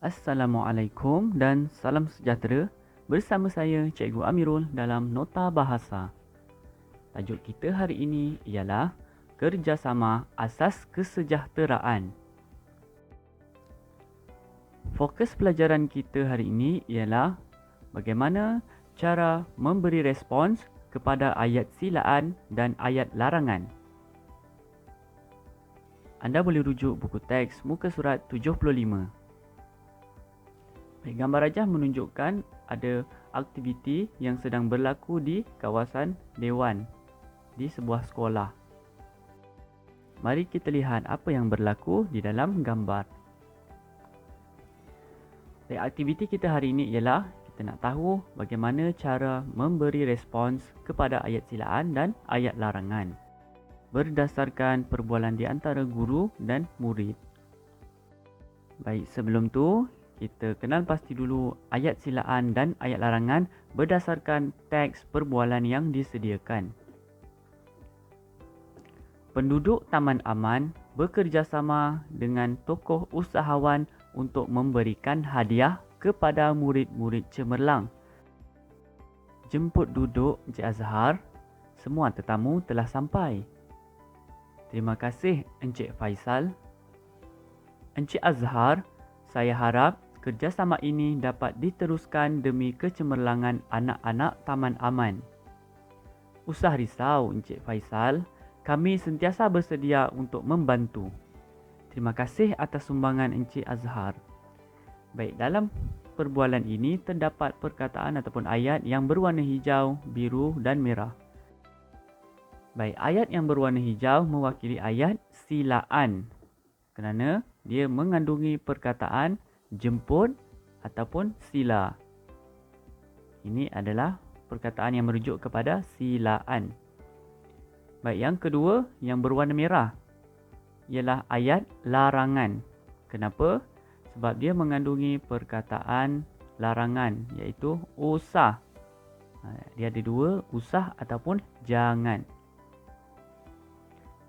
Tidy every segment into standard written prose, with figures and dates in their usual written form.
Assalamualaikum dan salam sejahtera. Bersama saya Cikgu Amirul dalam Nota Bahasa. Tajuk kita hari ini ialah Kerjasama Asas Kesejahteraan. Fokus pelajaran kita hari ini ialah bagaimana cara memberi respons kepada ayat silaan dan ayat larangan. Anda boleh rujuk buku teks muka surat 75. Gambar rajah menunjukkan ada aktiviti yang sedang berlaku di kawasan dewan di sebuah sekolah. Mari kita lihat apa yang berlaku di dalam gambar. Aktiviti kita hari ini ialah kita nak tahu bagaimana cara memberi respons kepada ayat silaan dan ayat larangan berdasarkan perbualan di antara guru dan murid. Baik, sebelum tu kita kenal pasti dulu ayat silaan dan ayat larangan berdasarkan teks perbualan yang disediakan. Penduduk Taman Aman bekerjasama dengan tokoh usahawan untuk memberikan hadiah kepada murid-murid cemerlang. Jemput duduk Encik Azhar, semua tetamu telah sampai. Terima kasih Encik Faisal. Encik Azhar, saya harap kerjasama ini dapat diteruskan demi kecemerlangan anak-anak Taman Aman. Usah risau Encik Faisal, kami sentiasa bersedia untuk membantu. Terima kasih atas sumbangan Encik Azhar. Baik, dalam perbualan ini terdapat perkataan ataupun ayat yang berwarna hijau, biru dan merah. Baik, ayat yang berwarna hijau mewakili ayat silaan kerana dia mengandungi perkataan jemput ataupun sila. Ini adalah perkataan yang merujuk kepada silaan. Baik, yang kedua yang berwarna merah ialah ayat larangan. Kenapa? Sebab dia mengandungi perkataan larangan iaitu usah. Dia ada dua, usah ataupun jangan.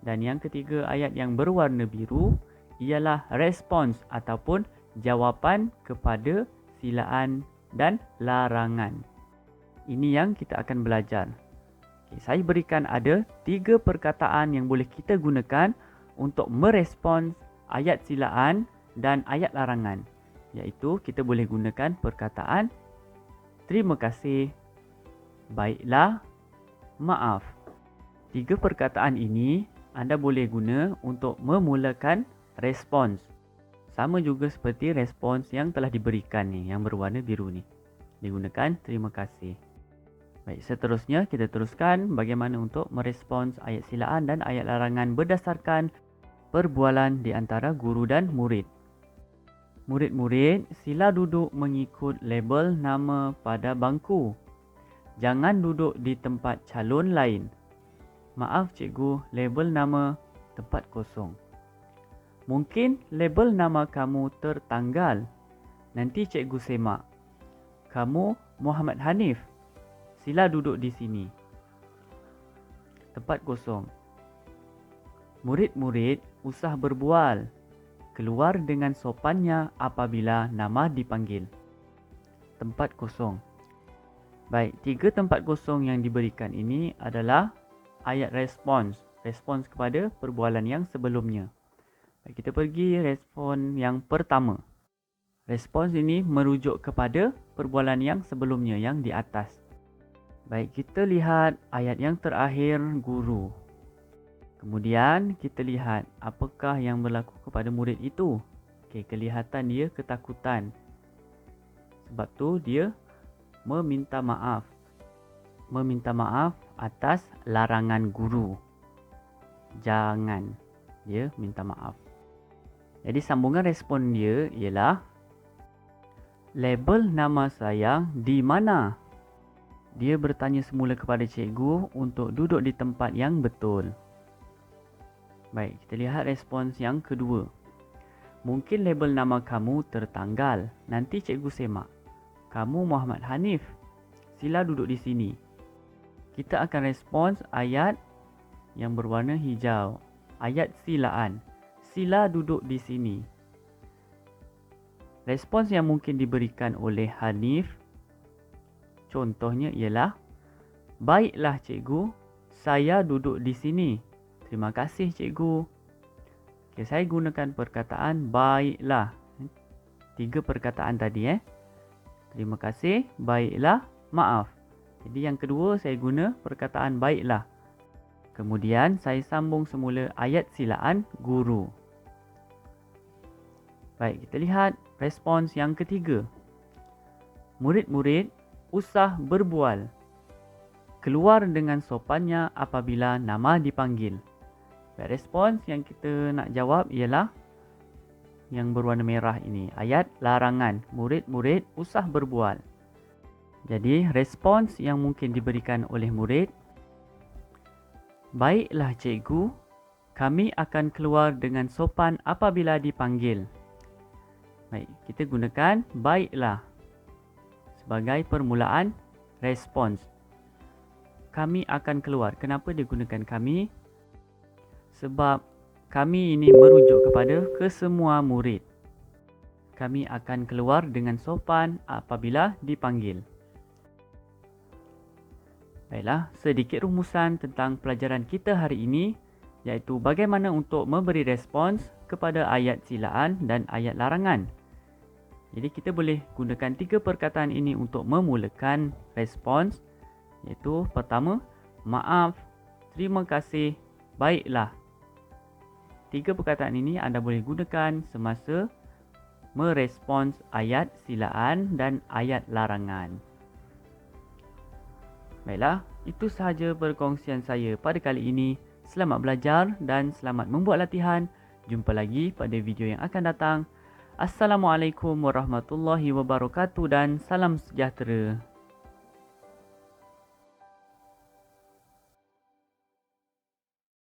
Dan yang ketiga ayat yang berwarna biru ialah respons ataupun jawapan kepada silaan dan larangan. Ini yang kita akan belajar. Saya berikan ada 3 perkataan yang boleh kita gunakan untuk merespons ayat silaan dan ayat larangan. Iaitu kita boleh gunakan perkataan terima kasih, baiklah, maaf. 3 perkataan ini anda boleh guna untuk memulakan respons. Sama juga seperti respons yang telah diberikan ni, yang berwarna biru ni. Digunakan terima kasih. Baik, seterusnya kita teruskan bagaimana untuk merespons ayat silaan dan ayat larangan berdasarkan perbualan di antara guru dan murid. Murid-murid, sila duduk mengikut label nama pada bangku. Jangan duduk di tempat calon lain. Maaf cikgu, label nama tempat kosong. Mungkin label nama kamu tertanggal. Nanti cikgu semak. Kamu Muhammad Hanif. Sila duduk di sini. Tempat kosong. Murid-murid usah berbual. Keluar dengan sopannya apabila nama dipanggil. Tempat kosong. Baik, 3 tempat kosong yang diberikan ini adalah ayat respons. Respons kepada perbualan yang sebelumnya. Baik, kita pergi respon yang pertama. Respons ini merujuk kepada perbualan yang sebelumnya, yang di atas. Baik, kita lihat ayat yang terakhir, guru. Kemudian kita lihat apakah yang berlaku kepada murid itu. Okey, kelihatan dia ketakutan. Sebab tu dia meminta maaf. Meminta maaf atas larangan guru. Jangan. Dia minta maaf. Jadi sambungan respon dia ialah label nama saya di mana? Dia bertanya semula kepada cikgu untuk duduk di tempat yang betul. Baik, kita lihat respons yang kedua. Mungkin label nama kamu tertanggal. Nanti cikgu semak. Kamu Muhammad Hanif. Sila duduk di sini. Kita akan respons ayat yang berwarna hijau. Ayat silaan. Sila duduk di sini. respons yang mungkin diberikan oleh Hanif contohnya ialah, baiklah cikgu, saya duduk di sini. Terima kasih cikgu. Okay, saya gunakan perkataan baiklah. 3 perkataan tadi. Terima kasih, baiklah, maaf. Jadi yang kedua saya guna perkataan baiklah. Kemudian saya sambung semula ayat silaan guru. Baik, kita lihat respons yang ketiga. Murid-murid usah berbual. Keluar dengan sopannya apabila nama dipanggil. Baik, respons yang kita nak jawab ialah yang berwarna merah ini. Ayat larangan. Murid-murid usah berbual. Jadi, respons yang mungkin diberikan oleh murid, baiklah cikgu, kami akan keluar dengan sopan apabila dipanggil. Baik, kita gunakan baiklah sebagai permulaan respons. Kami akan keluar. Kenapa dia gunakan kami? Sebab kami ini merujuk kepada kesemua murid. Kami akan keluar dengan sopan apabila dipanggil. Baiklah, sedikit rumusan tentang pelajaran kita hari ini, iaitu bagaimana untuk memberi respons kepada ayat silaan dan ayat larangan. Jadi kita boleh gunakan 3 perkataan ini untuk memulakan respons, iaitu pertama, maaf, terima kasih, baiklah. 3 perkataan ini anda boleh gunakan semasa merespons ayat silaan dan ayat larangan. Baiklah, itu sahaja perkongsian saya pada kali ini. Selamat belajar dan selamat membuat latihan. Jumpa lagi pada video yang akan datang. Assalamualaikum warahmatullahi wabarakatuh dan salam sejahtera.